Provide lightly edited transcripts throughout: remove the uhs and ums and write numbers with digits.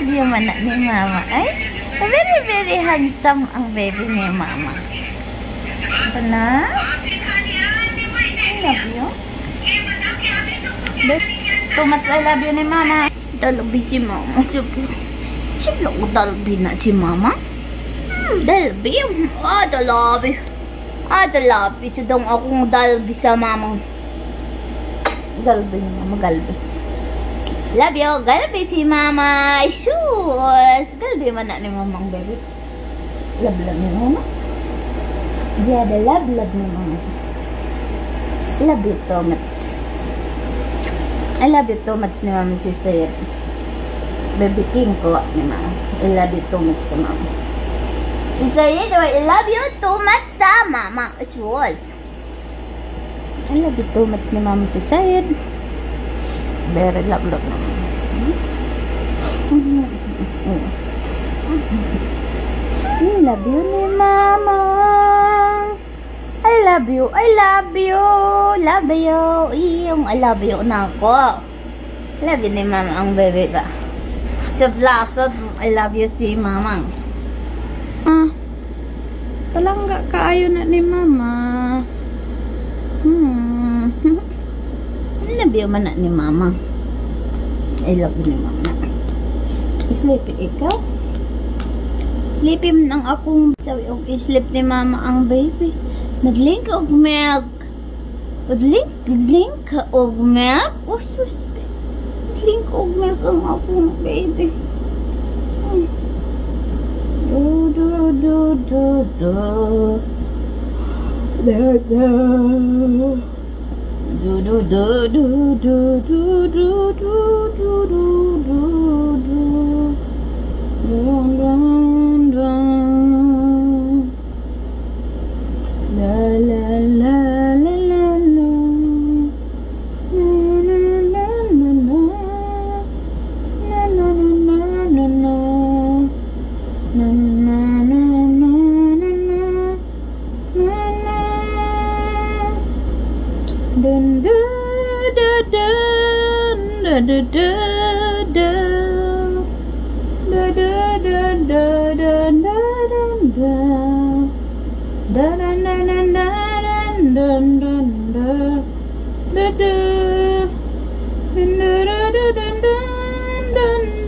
love you man na ni mama. Ay, very, very handsome ang baby ni mama. Ito na. I love you. Too much I love you ni mama. Dalbi si mama. Siyempre ko dalbi na si mama. Dalbi. Dalbi. Dalbi. So dong akong dalbi sa mama. Galbi ni mama. Galbi. Love you. Galbi si mama. Shoes. Galbi man na ni mamang baby. Love ni mama. Dia ada love ni mama. Love you so much. I love you so much ni mama si Sayed. Baby king ko ni mama. I love you so much sa mama. Si Sayed, I love you so much sa mama. Shoes. I love you so much ni mama si Sayed. Very love na mama. I love you ni mama. I love you. I love you. Love you. Iyong I love you na ako. Love you ni mama ang baby ka. Sa vlog, I love you si mama. Talangga kaayo na ni mama. I love you man na ni mama. I love you ni mama. Sleepy ikaw? Sleepy man ang akong sabi og sleep ni mama ang baby. Nag-link og milk. Nag-link og milk? Oh, sus. Nag-link og milk ang akong baby. Do, do, do, do, do. Do, do. Do, do, do, do, do, do, do, do, do, do, do, do. Dun, dun, dun. La la la la la la. Na na na na na. Na na na na na. Na na na na na na. Na na. Dun dun dun dun dun dun dun. Da da da da da da da. Da da da da da da da da da da. Da da da da da da da.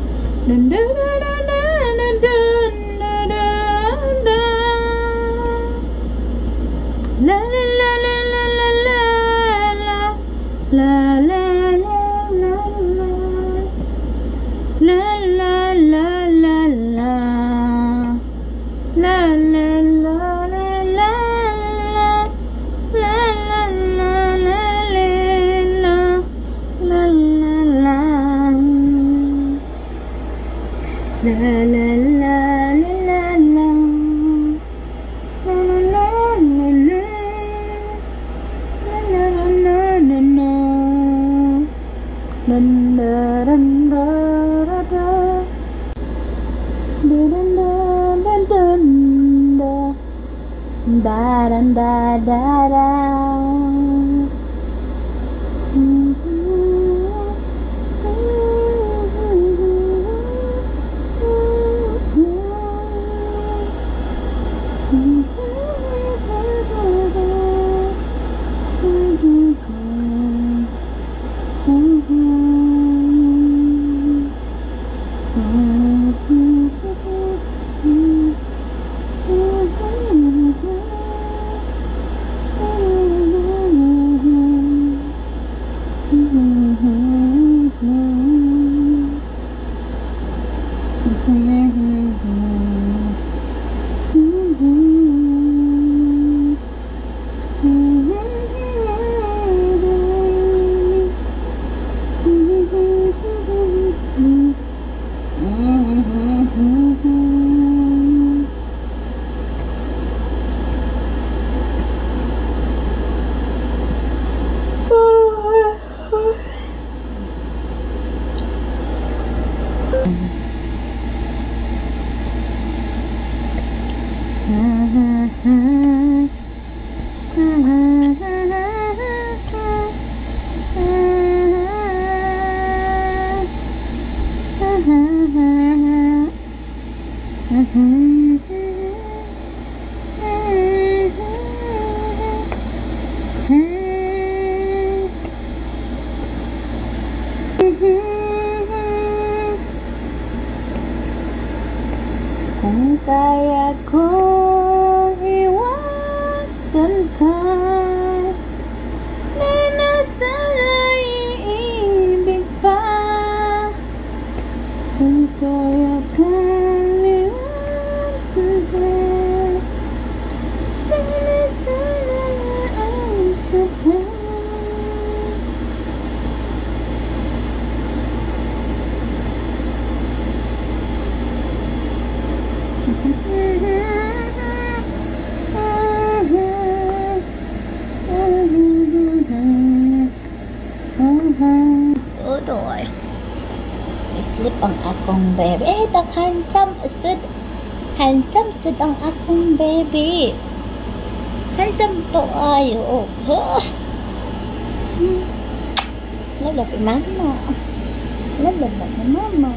Da da da da da da da. La la la la la la la la la la la la la la la la. La la la la la la la la la la la la la. La la la la la la. La la la la. La la la la la. Dun dun dun dun. Dun dun dun dun. Da da da da da. Kung kaya kong iwasan ka na nasa ibig pa, kung kaya kong iwasan ka na nasa puso ka. Odoy, sleep ang akong baby. Eh, tak handsome sud. Handsome sud ang akong baby. Handsome to ayo. Lala pa mama. Lala pa mama.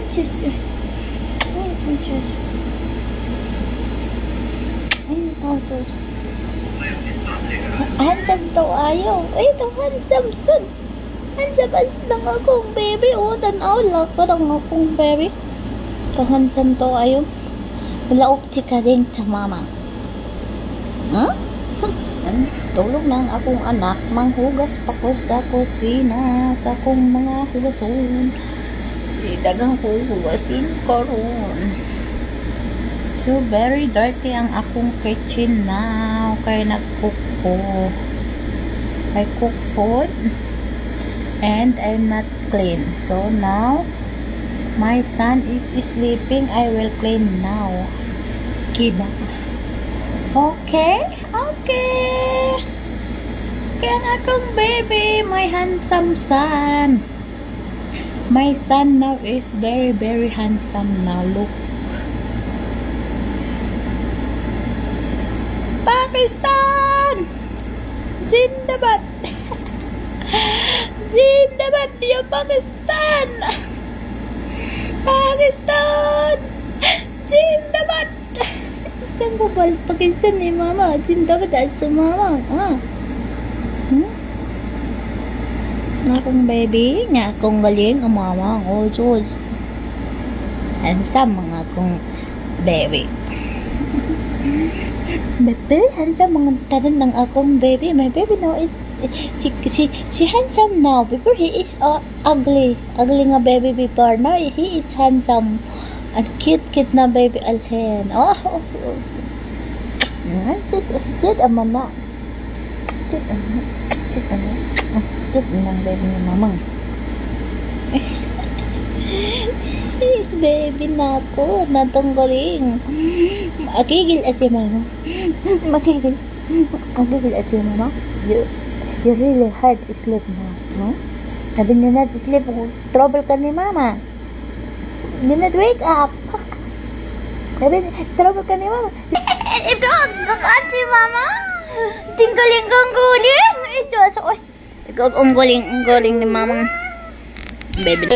Just handsome to ayo. Ito handsome sud. Handsome ng akong baby. O, tanaw lang ko ng akong baby. Ito handsome to ayo. Laok ka din sa mama. Huh? Tulog na ang akong anak. Manghugas pa ko sa kusina sa akong mga hugason. Dagang ko hugasin karon. So, very dirty ang akong kitchen now. Kaya nag-cook ko. I cook food. And I'm not clean. So, now, my son is sleeping. I will clean now. Kida. Okay? Okay. Kaya ang akong baby, my handsome son. My son now is very, very handsome now. Look. Pakistan! Zindabad! Zindabad ya Pakistan! Pakistan! Zindabad! Saan ko ba Pakistan ni mama? Zindabad at sa mama. Akong baby, nga akong galing ang mama. Oh, Diyos. Handsome mga akong baby. Baby, handsome mga tanan ng akong baby. My baby now is she handsome now. Before he is ugly nga baby before. Now he is handsome and cute na baby alhen. Oh. Cute amana. Cute amana. Cute ng baby ni mamang. Yes, baby na ako. Natanggaling. Makigil at si mama. Makigil at si mama. You really hard to sleep now. No? Sabi niya na to sleep. Trouble ka ni mama. You not wake up. Sabi niya, trouble ka ni mama. Ito, gakaan si mama. Tinggaling kang guling. Ito, oy. Ikaw ang galing ni mamang baby.